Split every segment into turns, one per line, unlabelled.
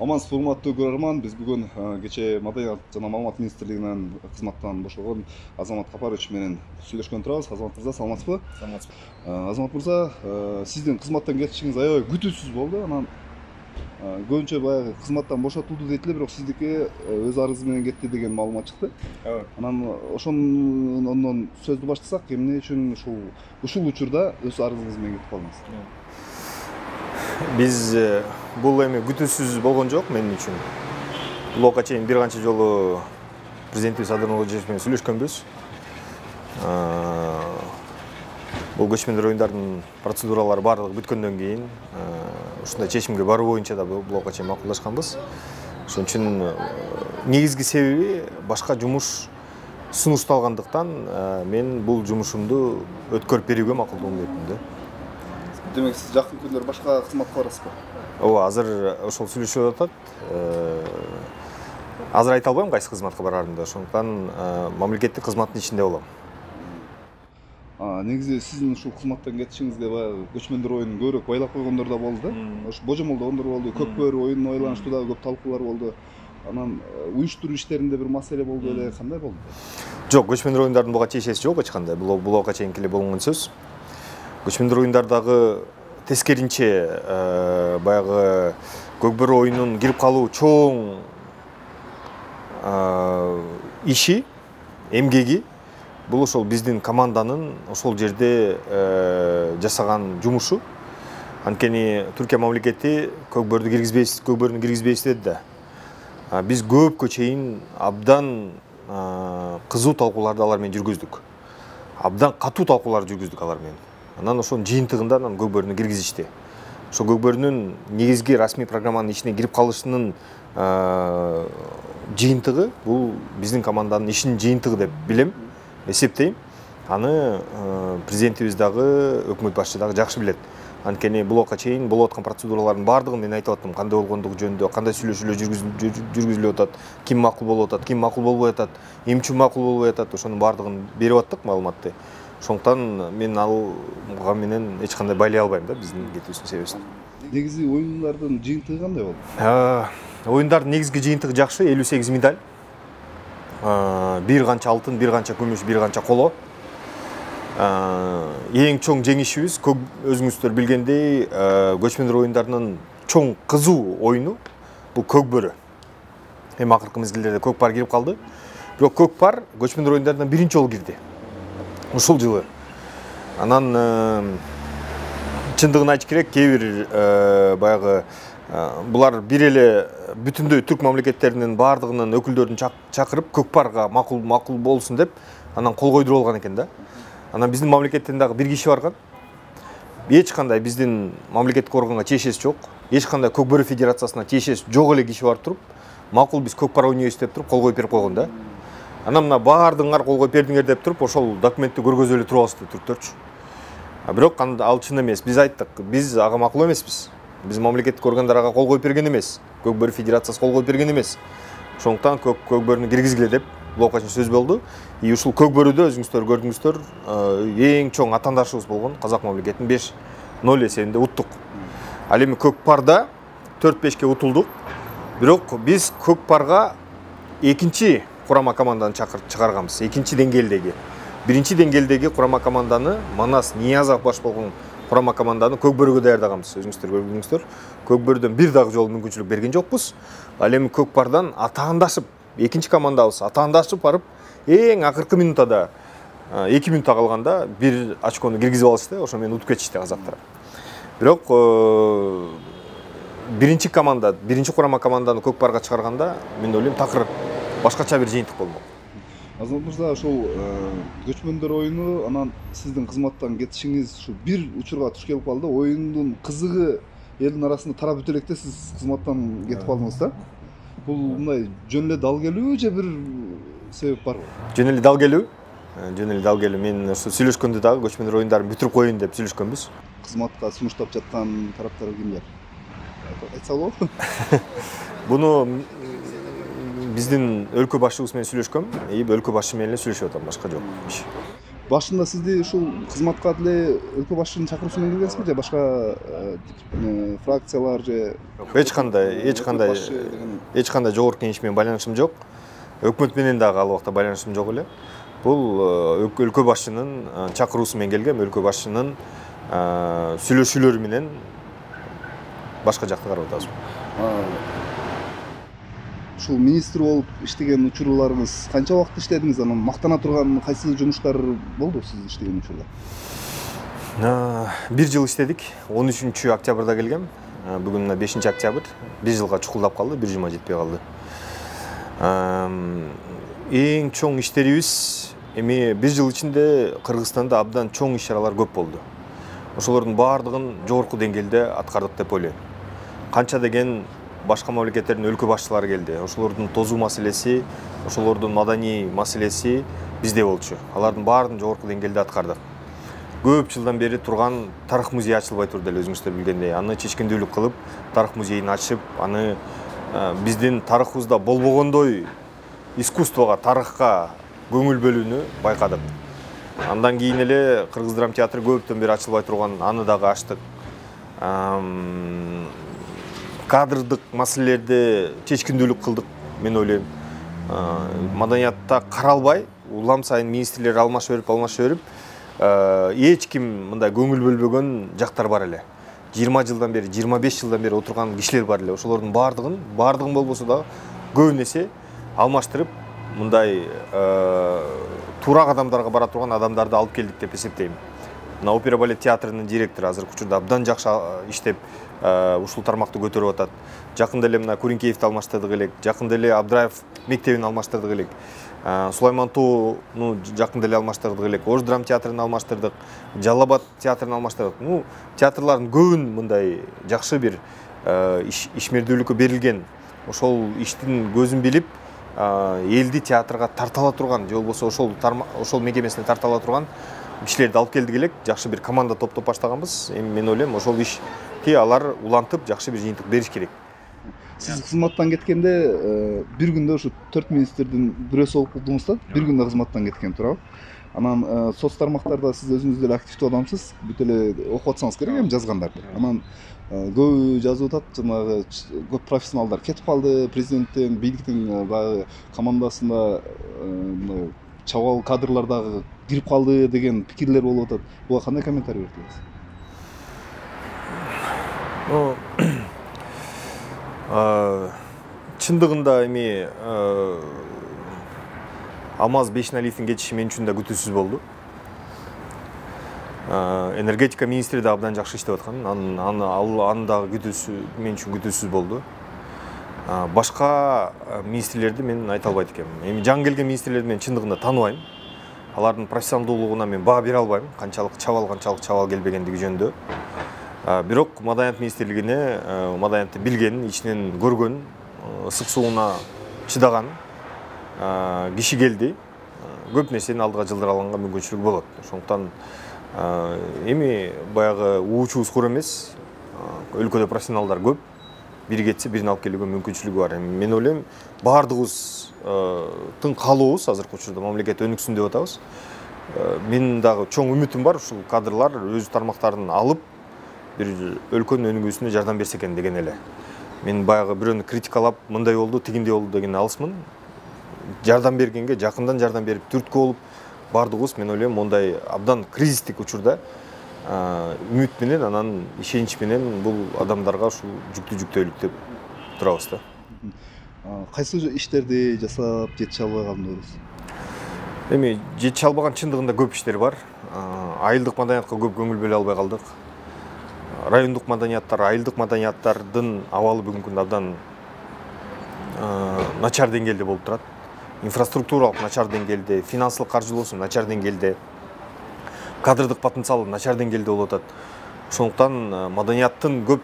Амансыз урматтуу көрөрман, биз бүгүн кечээ Маданият жана Маалымат министрлигинен кызматтан бошолгон Азамат Капарович менен сүйлөшкөн турабыз. Азамат мырза, саламатсызбы?
Саламатсызбы.
Азамат мырза, сиздин кызматтан кетишиңиз аябай күтүүсүз болду. Анан көбүнчө баягы кызматтан бошотулду дейт эле, бирок сиздики өз арызы менен кетти деген маалымат чыкты. Анан ошондон сөздү баштасак, эмне үчүн ушул учурда өз арызыңыз менен кетип калдыңыз?
Биз бул эми күтүүсүз болгон жок мен үчүн. Блокка чейин бир канча жолу президентибиз Садыр Нуркожоевич менен сүйлөшкөнбүз. Бул көчмөндөр оюндардын процедуралары баардыгы бүткөндөн кийин ушундай чечимге баруу боюнча да блокка чейин макулдашканбыз. Ошон үчүн негизги себеби башка жумуш сунушталгандыктан мен бул жумушумду өткөрүп берүүгө макулдугун бердим да.
Демек, сиз жакын күндөр башка кызмат кыласызбы?
Ооба, азыр ошол сүйлөшүп атат. Азыр айта албайм кайсы кызматка барарымды, ошондуктан мамлекеттик кызматтын ичинде болом.
Негизи сиздин ушул кызматтан кетишиңизге баягы көчмөндөр оюнун көбүрөөк байлап койгондор да болду да. Ошо божомолдогондор болду, көк бөрү оюнун ойланышты да көп талкуулар болду. Анан уюштуруу иштеринде бир маселе болду эле, кандай болду?
Жок, көчмөндөр оюндардын буга чечеси жок эч кандай. Блокка чейинки эле болгон сөз. Көчмөндөр оюндардагы тескеринче баягы көкбөрү оюнунун кирип калуу чоң иши, эмгеги бул ошол биздин команданын ошол жерде жасаган жумушу. Анткени Түркия мамлекети көкбөрүнү киргизбейбиз деди да. Биз көпкө чейин абдан кызуу талкууларды алар менен жүргүздүк. Абдан катуу талкууларды жүргүздүк алар менен. Анан ошонун жыйынтыгында көкбөрүнү киргизишти. Ошо көкбөрүнүн негизги расмий программанын ичине кирип калышынын жыйынтыгы бул биздин команданын ишинин жыйынтыгы деп билем, эсептейм. Аны президентибиз дагы, өкмөт башчысы дагы жакшы билет. Анткени блокка чейин болуп аткан процедуралардын баардыгын мен айтып аттым, кандай болгондугу жөнүндө, кандай сүйлөшүүлөр жүргүзүлүп атат, ким макул болуп атат, ким макул болбой атат, эмне үчүн макул болбой атат, ошонун баардыгын берип аттык маалыматты. Ошондуктан мен алга менен эч кандай байлай албайм да биздин кетүүбүздүн себебин.
Негизи оюндардын жыйынтыгы кандай болду?
Оюндардын негизги жыйынтыгы жакшы, 58 медаль. Бир канча алтын, бир канча күмүш, бир канча коло. Эң чоң жеңишибиз, өзүңүздөр билгендей, көчмөндөр оюндарынын чоң кызуу оюну бул көкбөрү. Эми акыркы мезгилдерде көкпар кирип калды. Бирок көкпар көчмөндөр оюндарынан биринчи жолу кирди. Ушул жылы. Анан чындыгын айтыш керек, кээ бир баягы булар бир эле бүтүндөй түрк мамлекеттеринин баардыгынын өкүлдөрүн чакырып көкпарга макул болсун деп анан кол койдуруп алган экен да. Анан биздин мамлекеттен дагы бир киши барган. Эч кандай биздин мамлекеттик органга тиешеси жок. Эч кандай көкбөрү федерациясына тиешеси жок эле киши барып туруп, макул биз көкпар ойнойбуз деп туруп кол коюп берип койгон да. Анан мына баардыгыңар кол коюп бердиңер деп туруп, ошол документти көргөзүп эле турабыз түрктөрчү. Бирок ал чын эмес. Биз айттык, биз ага макул эмеспиз. Биз мамлекеттик органдар ага кол коюп берген эмес. Көкбөрү федерациясы кол коюп берген эмес. Ошондуктан көкбөрүнү киргизгиле деп блокка чейин сөз болду. Ушул көкбөрүдө өзүңүздөр көрдүңүздөр, эң чоң атаандашыбыз болгон Казак мамлекетин 5-0 эсебинде уттук. Ал эми көкпарда 4-5ке утулдук. Бирок биз көкпарга экинчи курама команданы чыгарганбыз. Экинчи деңгээлдеги. Биринчи деңгээлдеги курама команданы Манас Ниязов баш болгон курама команданы көкбөрүгө даярдаганбыз. Өзүңүздөр көрдүңүздөр. Көкбөрүдөн бир дагы жолу мүмкүнчүлүк берген жокпуз. Ал эми көкпардан атаандашып, экинчи командабыз атаандашып барып, эң акыркы минутада 2 минутта калганда бир очкону киргизип алышты. Ошо мени утуп кетишти казактар. Бирок биринчи курама команданы көкпарга чыгарганда мен ойлойм такыр башкача бир жыйынтык болмок.
Азамат мырза, ошол көчмөндөр оюну, анан сиздин кызматтан кетишиңиз ушу бир учурга туш келип калды. Оюндун кызыгы элдин арасында тарап өтө электе сиз кызматтан кетип калдыңыз да. Бул мындай жөн эле дал келүү же бир себеп барбы?
Жөн эле дал келүү. Мен ошо сүйлөшкөндө дагы көчмөндөр оюндарын бүтүрүп коеюн деп сүйлөшкөнбүз.
Кызматка сунуштап жаткан тараптар кимдер? Айтса болобу?
Буну биздин өлкө башчыбыз менен сүйлөшкөм, өлкө башчы менен эле сүйлөшүп атам, башка жок.
башында сизди ушул кызматка деле өлкө башчынын чакыруусу менен келгенсизби же башка фракциялар же
эч кандай жогорку кеңеш менен байланышым жок. Өкмөт менен дагы ал убакта байланышым жок эле. Бул өлкө башчынын чакыруусу менен келгем, өлкө башчынын сүйлөшүүлөрү менен башка жакты карап атабыз.
Ушул министр болуп иштеген учурларыңыз канча убакыт иштедиңиз? Анан мактана турган кайсы жумуштар болду сиз иштеген учурда?
1 жыл иштедик. 13 октябрда келгем. Бүгүн 5 октябрь. 1 жылга чукулдап калды, 1 жума жетпей калды. Эң чоң иштерибиз эми 1 жыл ичинде Кыргызстанда абдан чоң иш-чаралар көп болду. Ошолордун баардыгын жогорку деңгээлде аткардык деп ойлойм. Канча деген башка мамлекеттердин өлкө башчылары келди. Ошолордун тозуу маселеси, ошолордун маданий маселеси бизде болчу. Алардын баарын жогорку деңгээлде аткардык. Көп жылдан бери турган тарых музейи ачылбай турду эле, өзүңүздөр билгендей. Аны чечкиндүүлүк кылып, тарых музейин ачып, аны биздин тарыхыбызда болбогондой искусствого, тарыхка көңүл бөлүүнү байкадык. Андан кийин эле Кыргыз драма театры көптөн бери ачылбай турган, аны дагы ачтык. Кадрдык маселелерди чечкиндүүлүк кылдык, мен ойлойм. Маданиятта каралбай, улам сайын министрлер алмашып берип, эч ким мындай көңүл бөлбөгөн жактар бар эле. 20 жылдан бери, 25 жылдан бери отурган кишилер бар эле. Ошолордун баардыгын болбосо да көбүн эсе алмаштырып, мындай туура кадамдарга бара турган адамдарды алып келдик деп эсептейм. Мына опера балет театрынын директору азыр учурда абдан жакшы иштеп, ушул тармакты көтөрүп атат. Жакында эле мына Куринкеевди алмаштырдык элек, жакында эле Абдраев мектебин алмаштырдык элек. Сулайман Тоону жакында эле алмаштырдык элек. Ош драма театрын алмаштырдык, Жалал Абад театрын алмаштырдык. Театрлардын көбүн мындай жакшы бир ишмердүүлүккө берилген. Ошол иштин көзүн билип, элди театрга тартала турган, же болбосо ошол мекемесине тартала турган кишилерди алып келдик элек. Жакшы бир команда топтоп баштаганбыз. Эми мен ойлойм, ошол ишти алар улантып жакшы бир жыйынтык бериш керек.
Сиз кызматтан кеткенде бир күндө ушу 4 министрдин бирөөсү болуп калдыңыз да, бир күндө кызматтан кеткен туурабы? Анан соц тармактарда сиз өзүңүз деле активдүү адамсыз, бүт эле окуп атсаңыз керек эми жазгандарды. Анан көбү жазып атат, жанагы көп профессионалдар кетип калды, президенттин, бийликтин баягы командасында чабал кадрлар дагы кирип калды деген пикирлер болуп атат. Буга кандай комментарий берет элесиз?
Чындыгында эми Алмаз Бейшеналиевдин кетиши мен үчүн да күтүүсүз болду. Энергетика министри да абдан жакшы иштеп аткан. Аны дагы күтүүсү мен үчүн күтүүсүз болду. Башка министрлерди мен айта албайт экенмин. Эми жаңы келген министрлерди мен чындыгында тааныбайм. Алардын профессионалдуулугуна мен баа бере албайм, канчалык чабал келбегендиги жөнүндө. Бирок Маданият министрлигине маданиятты билген, ичинен көргөн, ысык сууна чыдаган киши келди. Көп нерсени алдыга жылдыра алганга мүмкүнчүлүк болот. Ошондуктан эми баягы уучубуз кур эмес, өлкөдө профессионалдар көп. Бири кетсе бирин алып келүүгө мүмкүнчүлүгү бар. Мен ойлойм, баардыгыбыздын каалообуз азыркы учурда мамлекет өнүксүн деп атабыз. Менин дагы чоң үмүтүм бар, ушул кадрлар өз тармактарын алып бир өлкөнүн өнүгүүсүнө жардам берсе экен деген эле. Мен баягы бирөөнү критикалап, мындай болду, тигиндей болду деген алысмын. Жардам бергенге жакындан жардам берип, түрткү болуп, баардыгыбыз мен ойлойм, мондай абдан кризистик учурда үмүт менен, анан ишенич менен бул адамдарга ушул жүктү жүктөйлүк деп турабыз да.
Кайсы иштерди жасап жетише албай калдыңыз?
Эми жетише албаган чындыгында көп иштер бар. Айылдык маданиятка көп көңүл бөлө албай калдык. Райондук маданияттар, айылдык маданияттардын абалы бүгүнкү күндө абдан начар деңгээлде болуп турат. Инфраструктуралык начар деңгээлде, финансылык каржылоосу начар деңгээлде, кадрдык потенциалы начар деңгээлде болуп атат. Ошондуктан маданияттын көп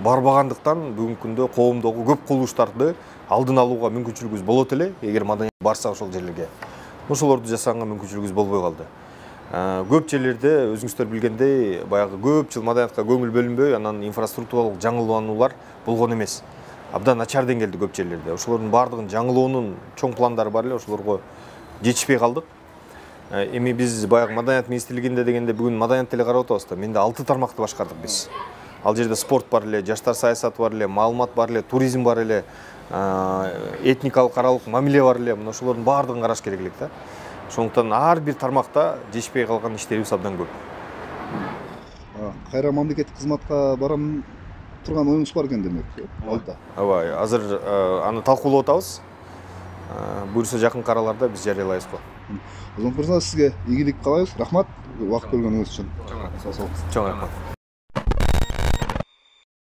барбагандыктан бүгүнкү күндө коомдогу көп кылмыштарды алдын алууга мүмкүнчүлүгүбүз болот эле, эгер маданият барса ошол жерлерге. Ошолорду жасаганга мүмкүнчүлүгүбүз болбой калды. Көп жерлерде өзүңүздөр билгендей, баягы көп жыл маданиятка көңүл бөлүнбөй, анан инфраструктуралык жаңылануулар болгон эмес. Абдан начар деңгээлде көп жерлерде. Ошолордун баардыгын жаңылоонун чоң пландары бар эле, ошолорго жетишпей калдык. Эми биз баягы маданият министрлигинде дегенде бүгүн маданият деле карап атабыз да. Менде 6 тармакты башкардык биз. Ал жерде спорт бар эле, жаштар саясаты бар эле, маалымат бар эле, туризм бар эле, этникалык аралык мамиле бар эле. Мына ошолордун баардыгын караш керек элек да. Ошондуктан ар бир тармакта жешпей калган иштерибиз абдан көп.
Кайра мамлекеттик кызматка барам турган оюңуз бар экен демек. Алда.
Ооба, азыр аны талкуулап атабыз. Буюрса жакынкы араларда биз жарыялайбыз.
Озон мырза, сизге ийгилик каалайбыз. Рахмат убакыт бөлгөнүңүз үчүн.
Чоң рахмат.